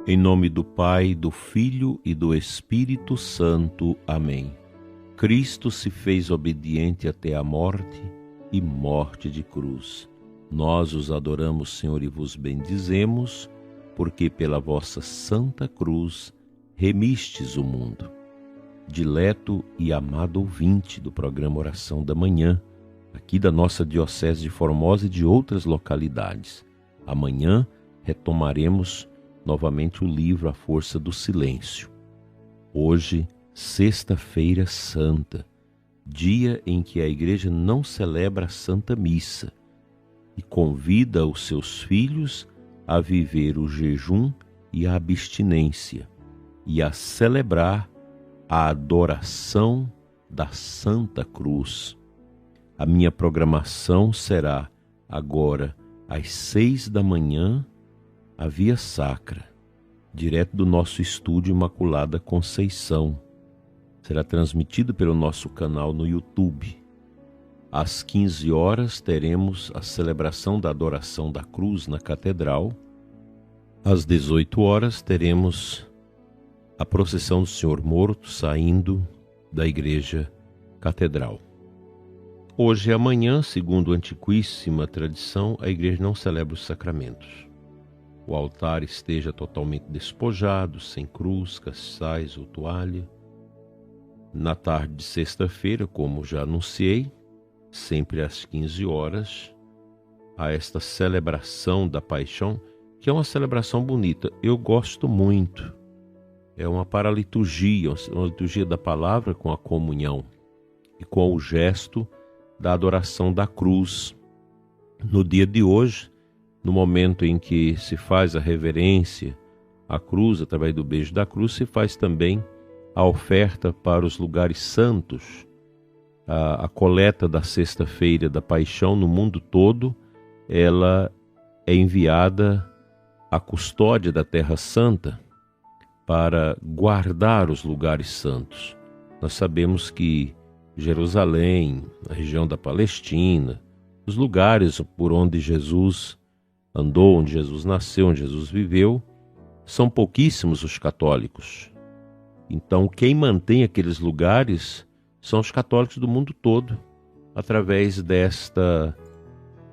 Em nome do Pai, do Filho e do Espírito Santo. Amém. Cristo se fez obediente até a morte e morte de cruz. Nós os adoramos, Senhor, e vos bendizemos, porque pela vossa santa cruz remistes o mundo. Dileto e amado ouvinte do programa Oração da Manhã, aqui da nossa Diocese de Formosa e de outras localidades. Amanhã retomaremos novamente o livro A Força do Silêncio. Hoje, Sexta-feira Santa, dia em que a Igreja não celebra a Santa Missa e convida os seus filhos a viver o jejum e a abstinência e a celebrar a adoração da Santa Cruz. A minha programação será agora às 6 da manhã, a Via Sacra, direto do nosso estúdio Imaculada Conceição. Será transmitido pelo nosso canal no YouTube. Às 15 horas teremos a celebração da adoração da cruz na Catedral. Às 18 horas teremos a procissão do Senhor Morto saindo da Igreja Catedral. Hoje e amanhã, segundo a antiquíssima tradição, a Igreja não celebra os sacramentos. O altar esteja totalmente despojado, sem cruz, castiçais ou toalha. Na tarde de sexta-feira, como já anunciei, sempre às 15 horas, há esta celebração da paixão, que é uma celebração bonita. Eu gosto muito. É uma paraliturgia, uma liturgia da palavra com a comunhão e com o gesto da adoração da cruz. No dia de hoje, no momento em que se faz a reverência à cruz, através do beijo da cruz, se faz também a oferta para os lugares santos. A coleta da Sexta-feira da Paixão no mundo todo, ela é enviada à custódia da Terra Santa para guardar os lugares santos. Nós sabemos que Jerusalém, a região da Palestina, os lugares por onde Jesus andou, onde Jesus nasceu, onde Jesus viveu, são pouquíssimos os católicos. Então, quem mantém aqueles lugares são os católicos do mundo todo, através desta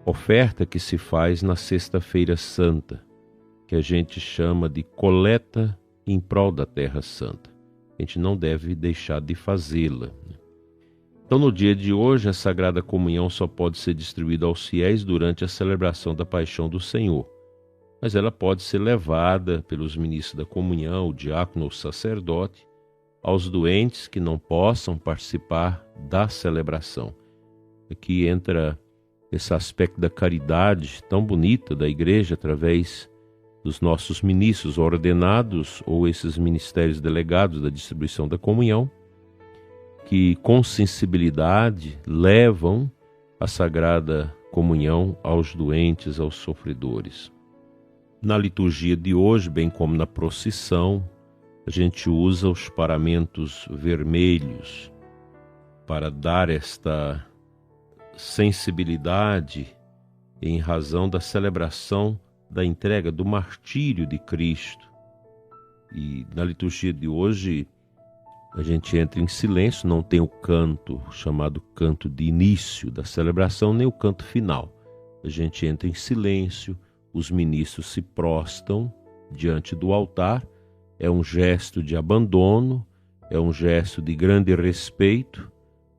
oferta que se faz na Sexta-feira Santa, que a gente chama de coleta em prol da Terra Santa. A gente não deve deixar de fazê-la. Então, no dia de hoje, a Sagrada Comunhão só pode ser distribuída aos fiéis durante a celebração da Paixão do Senhor, mas ela pode ser levada pelos ministros da comunhão, o diácono ou o sacerdote, aos doentes que não possam participar da celebração. Aqui entra esse aspecto da caridade tão bonita da Igreja, através dos nossos ministros ordenados ou esses ministérios delegados da distribuição da comunhão, que com sensibilidade levam a Sagrada Comunhão aos doentes, aos sofredores. Na liturgia de hoje, bem como na procissão, a gente usa os paramentos vermelhos para dar esta sensibilidade em razão da celebração da entrega do martírio de Cristo. E na liturgia de hoje, a gente entra em silêncio, não tem o canto chamado canto de início da celebração, nem o canto final. A gente entra em silêncio, os ministros se prostam diante do altar, é um gesto de abandono, é um gesto de grande respeito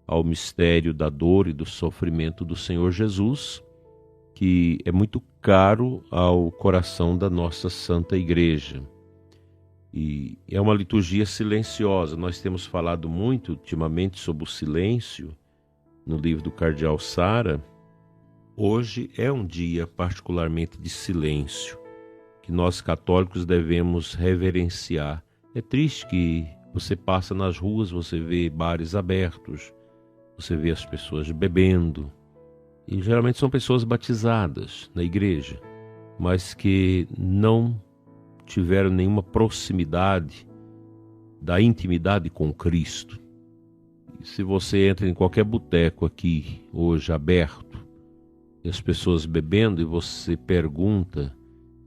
ao mistério da dor e do sofrimento do Senhor Jesus, que é muito caro ao coração da nossa Santa Igreja. E é uma liturgia silenciosa. Nós temos falado muito ultimamente sobre o silêncio no livro do Cardeal Sara. Hoje é um dia particularmente de silêncio, que nós católicos devemos reverenciar. É triste que você passa nas ruas, você vê bares abertos, você vê as pessoas bebendo, e geralmente são pessoas batizadas na igreja, mas que não tiveram nenhuma proximidade da intimidade com Cristo. E se você entra em qualquer boteco aqui hoje aberto, e as pessoas bebendo, e você pergunta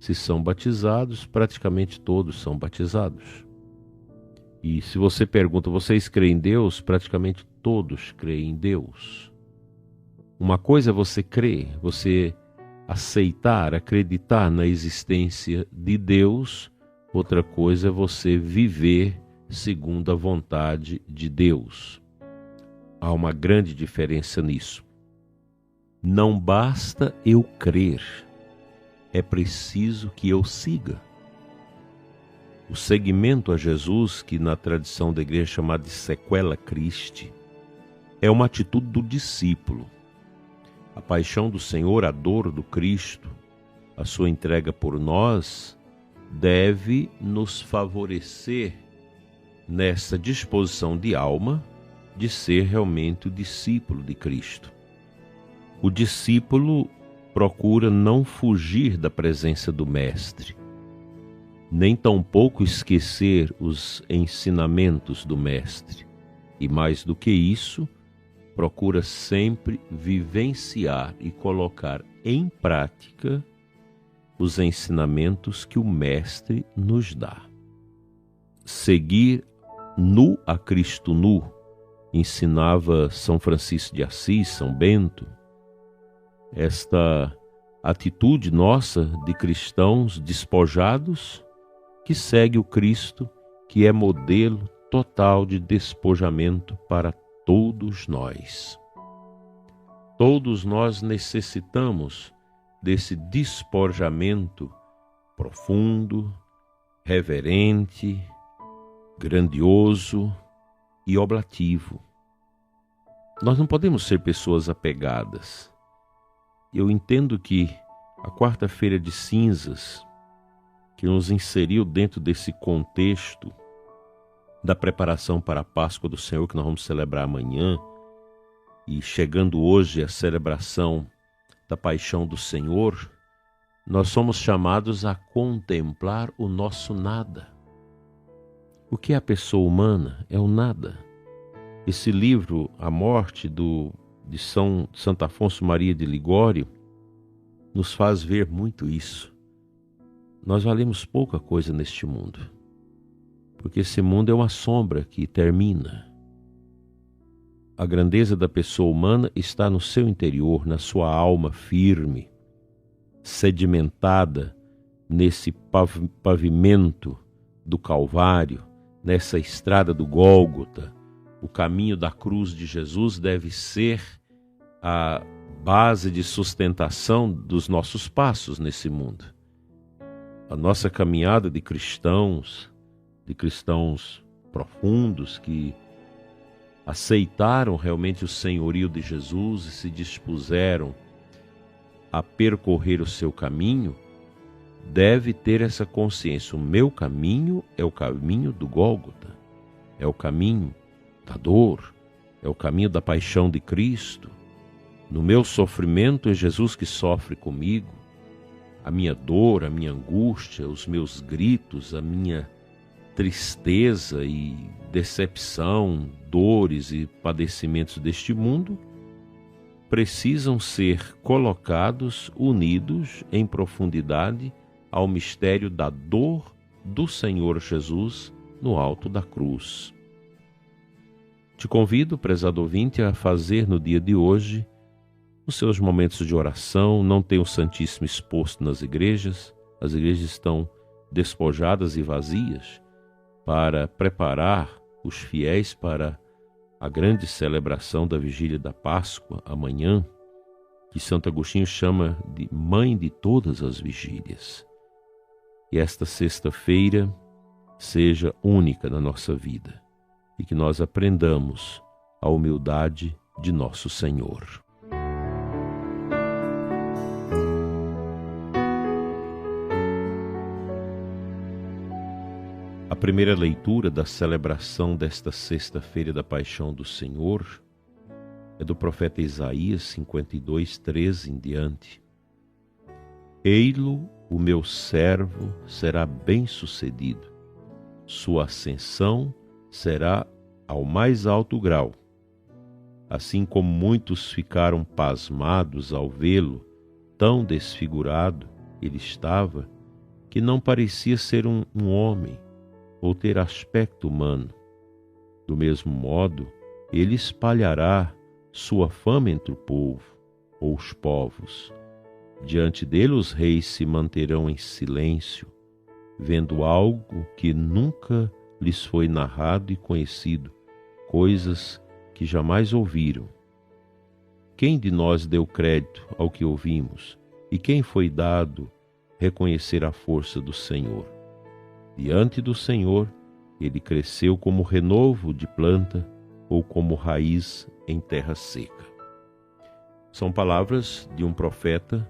se são batizados, praticamente todos são batizados. E se você pergunta, vocês creem em Deus? Praticamente todos creem em Deus. Uma coisa é você crer, você aceitar, acreditar na existência de Deus. Outra coisa é você viver segundo a vontade de Deus. Há uma grande diferença nisso. Não basta eu crer, é preciso que eu siga. O seguimento a Jesus, que na tradição da igreja é chamado de sequela Christi, é uma atitude do discípulo. A paixão do Senhor, a dor do Cristo, a sua entrega por nós, deve nos favorecer nessa disposição de alma de ser realmente o discípulo de Cristo. O discípulo procura não fugir da presença do Mestre, nem tampouco esquecer os ensinamentos do Mestre. E mais do que isso, procura sempre vivenciar e colocar em prática os ensinamentos que o Mestre nos dá. Seguir nu a Cristo nu, ensinava São Francisco de Assis, São Bento. Esta atitude nossa de cristãos despojados que segue o Cristo, que é modelo total de despojamento para todos nós. Todos nós necessitamos desse despojamento profundo, reverente, grandioso e oblativo. Nós não podemos ser pessoas apegadas. Eu entendo que a quarta-feira de cinzas, que nos inseriu dentro desse contexto da preparação para a Páscoa do Senhor, que nós vamos celebrar amanhã, e chegando hoje a celebração da Paixão do Senhor, nós somos chamados a contemplar o nosso nada. O que é a pessoa humana? É o nada. Esse livro, A Morte, de Santo Afonso Maria de Ligório, nos faz ver muito isso. Nós valemos pouca coisa neste mundo, porque esse mundo é uma sombra que termina. A grandeza da pessoa humana está no seu interior, na sua alma firme, sedimentada nesse pavimento do Calvário, nessa estrada do Gólgota. O caminho da cruz de Jesus deve ser a base de sustentação dos nossos passos nesse mundo. A nossa caminhada de cristãos profundos que aceitaram realmente o senhorio de Jesus e se dispuseram a percorrer o seu caminho, deve ter essa consciência. O meu caminho é o caminho do Gólgota, é o caminho da dor, é o caminho da paixão de Cristo. No meu sofrimento é Jesus que sofre comigo. A minha dor, a minha angústia, os meus gritos, a minha tristeza e decepção, dores e padecimentos deste mundo precisam ser colocados, unidos em profundidade ao mistério da dor do Senhor Jesus no alto da cruz. Te convido, prezado ouvinte, a fazer no dia de hoje os seus momentos de oração. Não tem o Santíssimo exposto nas igrejas, as igrejas estão despojadas e vazias para preparar os fiéis para a grande celebração da vigília da Páscoa amanhã, que Santo Agostinho chama de mãe de todas as vigílias. E esta sexta-feira seja única na nossa vida e que nós aprendamos a humildade de nosso Senhor. A primeira leitura da celebração desta sexta-feira da Paixão do Senhor é do profeta Isaías 52:13 em diante. Ei-lo, o meu servo, será bem-sucedido. Sua ascensão será ao mais alto grau. Assim como muitos ficaram pasmados ao vê-lo, tão desfigurado ele estava, que não parecia ser um homem ou ter aspecto humano. Do mesmo modo, ele espalhará sua fama entre o povo ou os povos. Diante dele os reis se manterão em silêncio, vendo algo que nunca lhes foi narrado e conhecido, coisas que jamais ouviram. Quem de nós deu crédito ao que ouvimos? E quem foi dado reconhecer a força do Senhor? Diante do Senhor, ele cresceu como renovo de planta ou como raiz em terra seca. São palavras de um profeta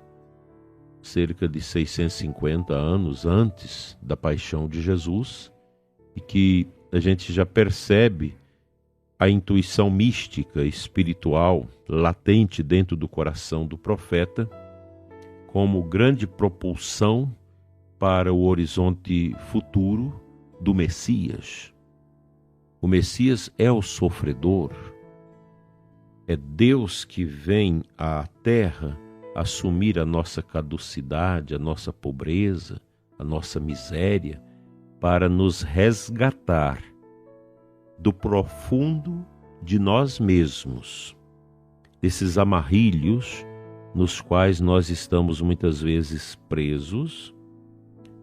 cerca de 650 anos antes da paixão de Jesus, e que a gente já percebe a intuição mística, espiritual, latente dentro do coração do profeta, como grande propulsão para o horizonte futuro do Messias. O Messias é o sofredor, é Deus que vem à terra assumir a nossa caducidade, a nossa pobreza, a nossa miséria, para nos resgatar do profundo de nós mesmos, desses amarrilhos nos quais nós estamos muitas vezes presos,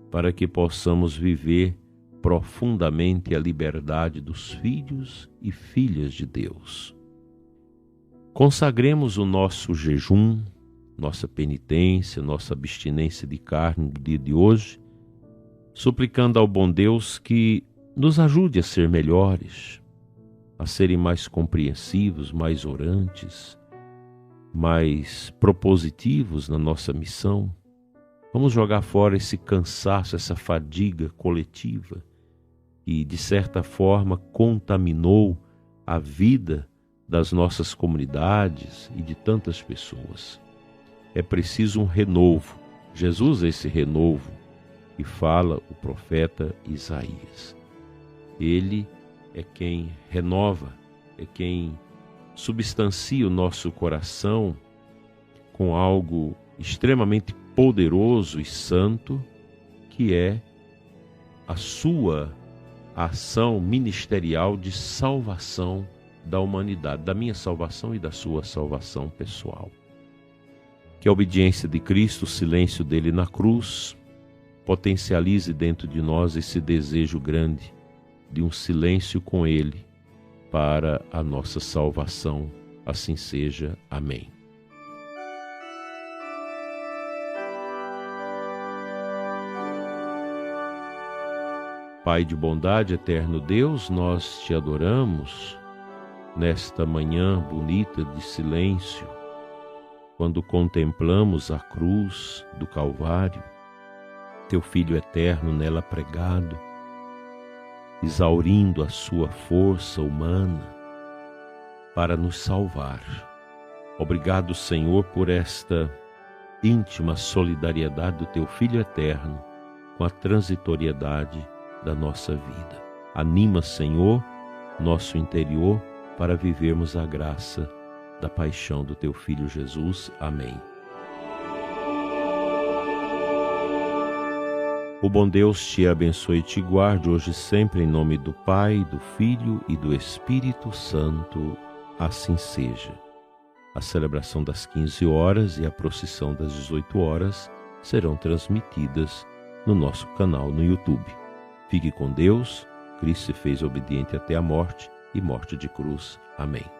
para que possamos viver profundamente a liberdade dos filhos e filhas de Deus. Consagremos o nosso jejum, nossa penitência, nossa abstinência de carne no dia de hoje, suplicando ao bom Deus que nos ajude a ser melhores, a serem mais compreensivos, mais orantes, mais propositivos na nossa missão. Vamos jogar fora esse cansaço, essa fadiga coletiva que, de certa forma, contaminou a vida das nossas comunidades e de tantas pessoas. É preciso um renovo. Jesus é esse renovo que fala o profeta Isaías. Ele é quem renova, é quem substancia o nosso coração com algo extremamente poderoso e santo, que é a sua ação ministerial de salvação da humanidade, da minha salvação e da sua salvação pessoal. Que a obediência de Cristo, o silêncio dele na cruz, potencialize dentro de nós esse desejo grande de um silêncio com ele para a nossa salvação. Assim seja. Amém. Pai de bondade, eterno Deus, nós te adoramos nesta manhã bonita de silêncio, quando contemplamos a cruz do Calvário, teu Filho eterno nela pregado, exaurindo a sua força humana para nos salvar. Obrigado, Senhor, por esta íntima solidariedade do teu Filho eterno com a transitoriedade da nossa vida. Anima, Senhor, nosso interior para vivermos a graça da paixão do teu Filho Jesus. Amém. O bom Deus te abençoe e te guarde hoje e sempre, em nome do Pai, do Filho e do Espírito Santo. Assim seja. A celebração das 15 horas e a procissão das 18 horas serão transmitidas no nosso canal no YouTube. Fique com Deus. Cristo se fez obediente até a morte e morte de cruz. Amém.